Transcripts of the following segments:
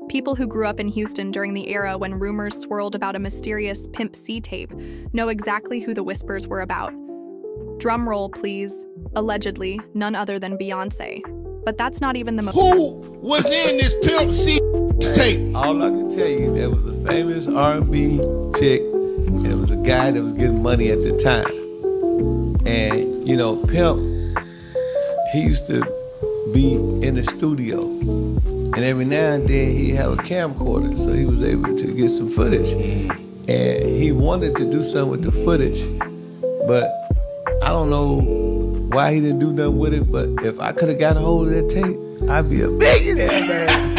People who grew up in Houston during the era when rumors swirled about a mysterious Pimp C tape know exactly who the whispers were about. Drum roll, please. Allegedly, none other than Beyonce. But that's not even the most— Who was in this Pimp C tape? All I can tell you, there was a famous R&B chick, and it was a guy that was getting money at the time. And, you know, Pimp, he used to be in the studio. And every now and then he'd have a camcorder, so he was able to get some footage. And he wanted to do something with the footage, but I don't know why he didn't do nothing with it, but if I could have got a hold of that tape, I'd be a millionaire, man.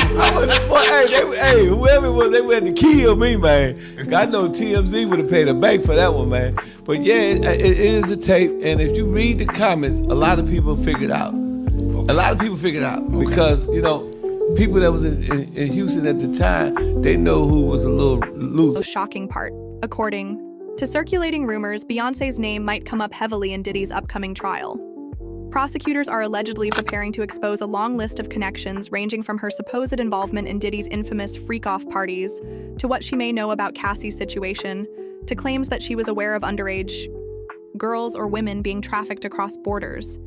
Hey, whoever it was, they went to kill me, man. I know TMZ would have paid a bank for that one, man. But yeah, it is a tape, and if you read the comments, a lot of people figured out. A lot of people figured out because, you know, people that was in Houston at the time, they know who was a little loose. Shocking part. According to circulating rumors, Beyonce's name might come up heavily in Diddy's upcoming trial. Prosecutors are allegedly preparing to expose a long list of connections ranging from her supposed involvement in Diddy's infamous freak-off parties, to what she may know about Cassie's situation, to claims that she was aware of underage girls or women being trafficked across borders.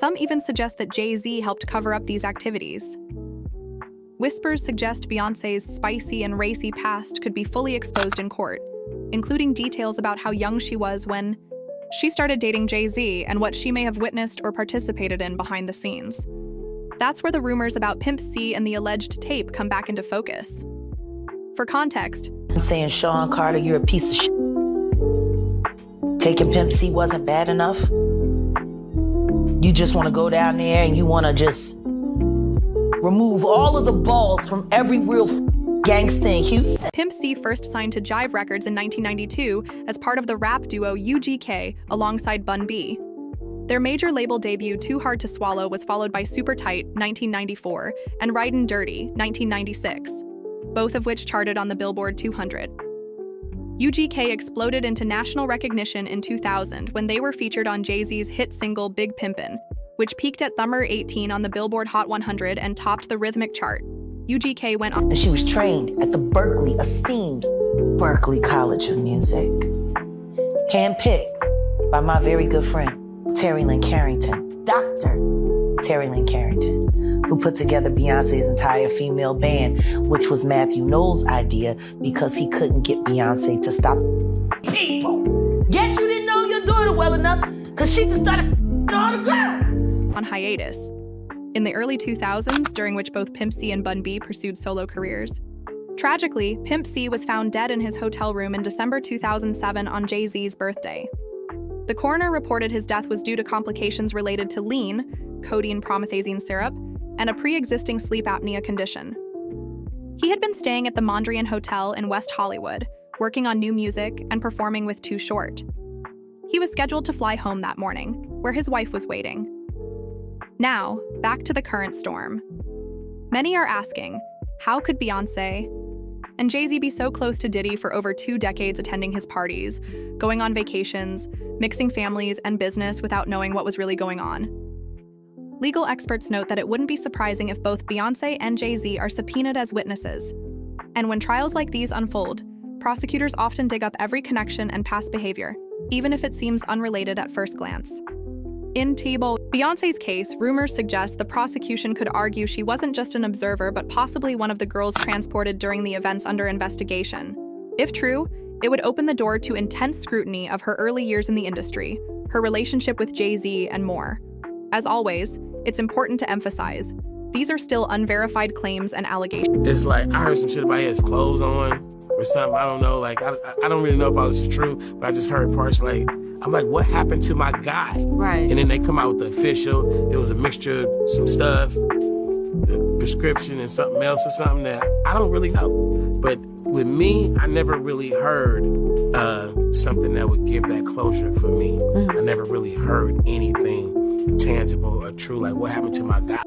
Some even suggest that Jay-Z helped cover up these activities. Whispers suggest Beyonce's spicy and racy past could be fully exposed in court, including details about how young she was when she started dating Jay-Z and what she may have witnessed or participated in behind the scenes. That's where the rumors about Pimp C and the alleged tape come back into focus. For context, I'm saying, Sean Carter, you're a piece of shit. Taking Pimp C wasn't bad enough. You just want to go down there and you want to just remove all of the balls from every real gangsta in Houston. Pimp C first signed to Jive Records in 1992 as part of the rap duo UGK alongside Bun B. Their major label debut, Too Hard to Swallow, was followed by Super Tight, 1994, and Ridin' Dirty, 1996, both of which charted on the Billboard 200. UGK exploded into national recognition in 2000 when they were featured on Jay-Z's hit single Big Pimpin', which peaked at number 18 on the Billboard Hot 100 and topped the rhythmic chart. UGK went on— And she was trained at the esteemed Berklee College of Music. Handpicked by my very good friend, Terry Lynn Carrington, Dr. Terry Lynn Carrington, who put together Beyonce's entire female band, which was Matthew Knowles' idea because he couldn't get Beyonce to stop people. Guess you didn't know your daughter well enough because she just started all the girls. On hiatus in the early 2000s, during which both Pimp C and Bun B pursued solo careers. Tragically, Pimp C was found dead in his hotel room in December 2007 on Jay-Z's birthday. The coroner reported his death was due to complications related to lean, codeine promethazine syrup, and a pre-existing sleep apnea condition. He had been staying at the Mondrian Hotel in West Hollywood, working on new music and performing with Too Short. He was scheduled to fly home that morning, where his wife was waiting. Now, back to the current storm. Many are asking, how could Beyonce and Jay-Z be so close to Diddy for over 2 decades, attending his parties, going on vacations, mixing families and business without knowing what was really going on? Legal experts note that it wouldn't be surprising if both Beyonce and Jay-Z are subpoenaed as witnesses. And when trials like these unfold, prosecutors often dig up every connection and past behavior, even if it seems unrelated at first glance. In Beyonce's case, rumors suggest the prosecution could argue she wasn't just an observer but possibly one of the girls transported during the events under investigation. If true, it would open the door to intense scrutiny of her early years in the industry, her relationship with Jay-Z, and more. As always, it's important to emphasize, these are still unverified claims and allegations. It's like, I heard some shit about he has clothes on or something, I don't know, like, I don't really know if all this is true, but I just heard parts like, I'm like, what happened to my guy? Right. And then they come out with the official, it was a mixture of some stuff, the prescription and something else or something that I don't really know. But with me, I never really heard something that would give that closure for me. I never really heard anything tangible or true, like what happened to my guy.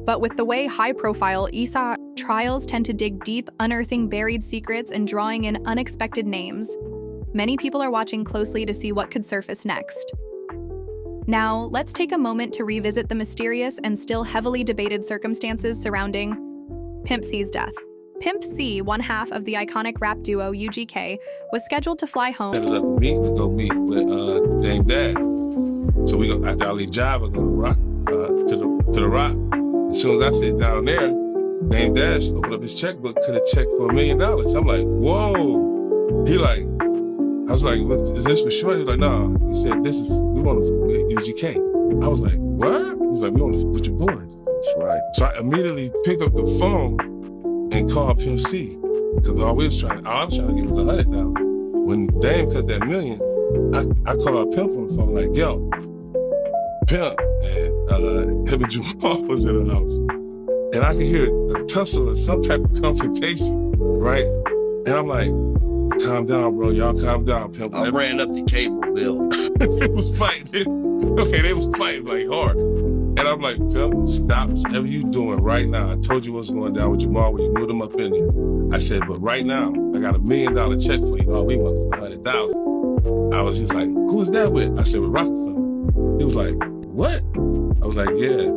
But with the way high-profile hissa trials tend to dig deep, unearthing buried secrets and drawing in unexpected names, many people are watching closely to see what could surface next. Now, let's take a moment to revisit the mysterious and still heavily debated circumstances surrounding Pimp C's death. Pimp C, one half of the iconic rap duo UGK, was scheduled to fly home. Set it up to meet. We go meet with Dame Dad. So we go after I leave job, I go to Rock to the Rock. As soon as I sit down there, Dame Dash opened up his checkbook, cut a check for $1 million. I'm like, whoa. He like, I was like, is this for sure? He's like, no. He said, we want to with UGK. I was like, what? He's like, we want to with your boys. That's right. So I immediately picked up the phone and called Pimp C. Because all I was trying to get was 100,000. When Dame cut that $1 million, I called Pimp on the phone like, yo, Pimp, and him and Jamal was in the house. And I could hear a tussle or some type of confrontation, right? And I'm like, calm down, bro. Y'all calm down, Pimp. I ran up the cable bill. They was fighting. Okay, they was fighting like hard. And I'm like, Pimp, stop whatever you doing right now. I told you what's going down with Jamal when you moved him up in there. I said, but right now, I got $1 million check for you. All we want is 100,000. I was just like, who's that with? I said, with Rockefeller. He was like, what? I was like, yeah.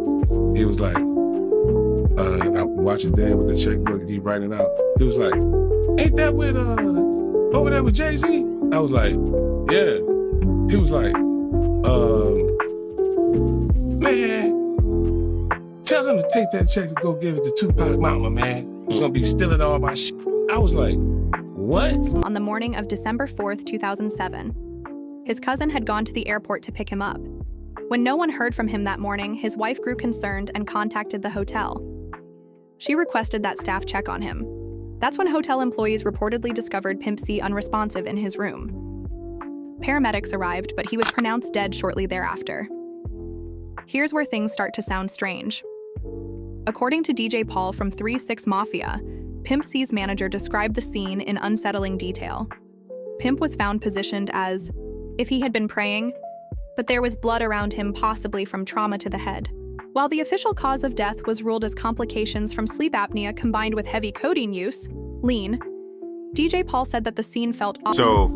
He was like, I'm watching Dan with the checkbook and he writing out. He was like, ain't that with, over there with Jay-Z? I was like, yeah. He was like, man, tell him to take that check and go give it to Tupac Mama, man. He's gonna be stealing all my shit. I was like, what? On the morning of December 4th, 2007, his cousin had gone to the airport to pick him up. When no one heard from him that morning, his wife grew concerned and contacted the hotel. She requested that staff check on him. That's when hotel employees reportedly discovered Pimp C unresponsive in his room. Paramedics arrived, but he was pronounced dead shortly thereafter. Here's where things start to sound strange. According to DJ Paul from 3-6 Mafia, Pimp C's manager described the scene in unsettling detail. Pimp was found positioned as if he had been praying, but there was blood around him, possibly from trauma to the head. While the official cause of death was ruled as complications from sleep apnea combined with heavy codeine use, lean, DJ Paul said that the scene felt off. So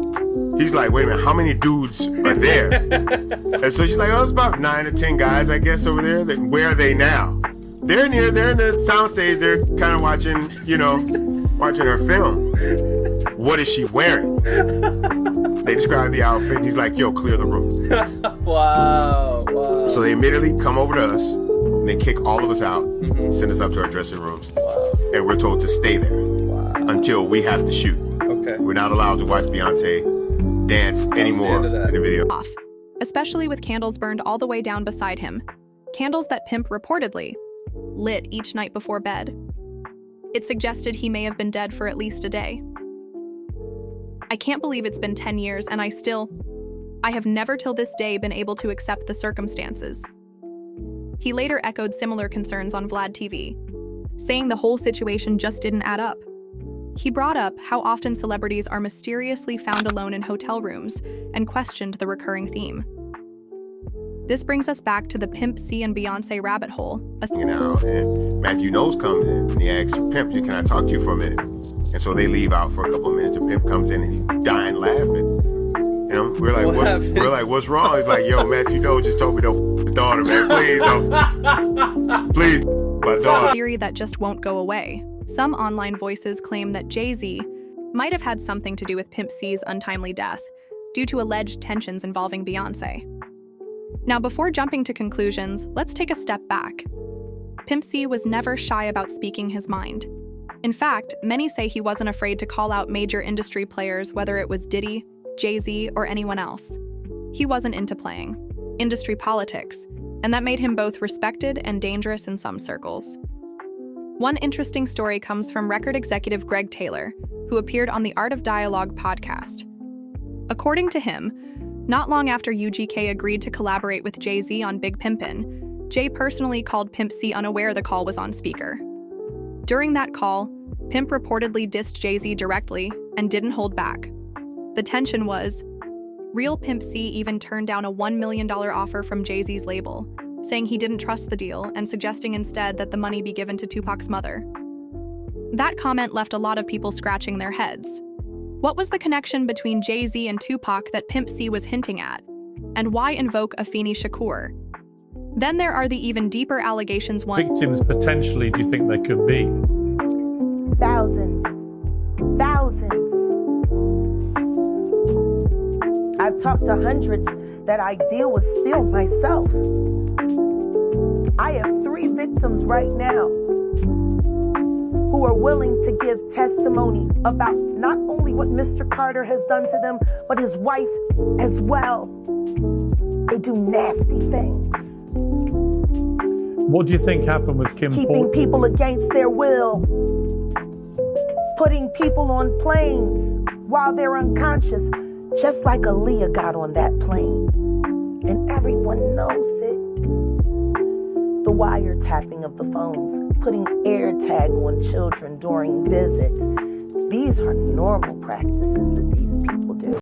he's like, wait a minute, how many dudes are there? And so she's like, oh, it's about 9 or 10 guys, I guess, over there. Where are they now? They're in here, they're in the soundstage, they're kind of watching, watching her film. What is she wearing? They describe the outfit. He's like, yo, clear the room. Wow. So they immediately come over to us, and they kick all of us out, send us up to our dressing rooms. Wow. And we're told to stay there until we have to shoot. Okay. We're not allowed to watch Beyonce dance anymore in the video. Off, especially with candles burned all the way down beside him. Candles that Pimp reportedly lit each night before bed. It suggested he may have been dead for at least a day. I can't believe it's been 10 years and I have never till this day been able to accept the circumstances. He later echoed similar concerns on Vlad TV, saying the whole situation just didn't add up. He brought up how often celebrities are mysteriously found alone in hotel rooms and questioned the recurring theme. This brings us back to the Pimp C and Beyonce rabbit hole. And Matthew Knowles comes in and he asks, Pimp, can I talk to you for a minute? And so they leave out for a couple of minutes and Pimp comes in and he's dying laughing. And we're like, what's wrong? He's like, yo, Matthew Knowles just told me don't f the daughter, man. Please don't. Please, my daughter. A theory that just won't go away. Some online voices claim that Jay-Z might have had something to do with Pimp C's untimely death due to alleged tensions involving Beyonce. Now, before jumping to conclusions, let's take a step back. Pimp C was never shy about speaking his mind. In fact, many say he wasn't afraid to call out major industry players, whether it was Diddy, Jay-Z, or anyone else. He wasn't into playing industry politics, and that made him both respected and dangerous in some circles. One interesting story comes from record executive Greg Taylor, who appeared on the Art of Dialogue podcast. According to him, not long after UGK agreed to collaborate with Jay-Z on Big Pimpin', Jay personally called Pimp C unaware the call was on speaker. During that call, Pimp reportedly dissed Jay-Z directly and didn't hold back. The tension was, real Pimp C even turned down a $1 million offer from Jay-Z's label, saying he didn't trust the deal and suggesting instead that the money be given to Tupac's mother. That comment left a lot of people scratching their heads. What was the connection between Jay-Z and Tupac that Pimp C was hinting at? And why invoke Afeni Shakur? Then there are the even deeper allegations. Victims potentially do you think there could be? thousands. I've talked to hundreds that I deal with still myself. I have 3 victims right now who are willing to give testimony about not only what Mr. Carter has done to them, but his wife as well. They do nasty things. What do you think happened with Kim? Keeping people against their will. Putting people on planes while they're unconscious, just like Aaliyah got on that plane. And everyone knows it. The wiretapping of the phones, putting air tag on children during visits. These are normal practices that these people do.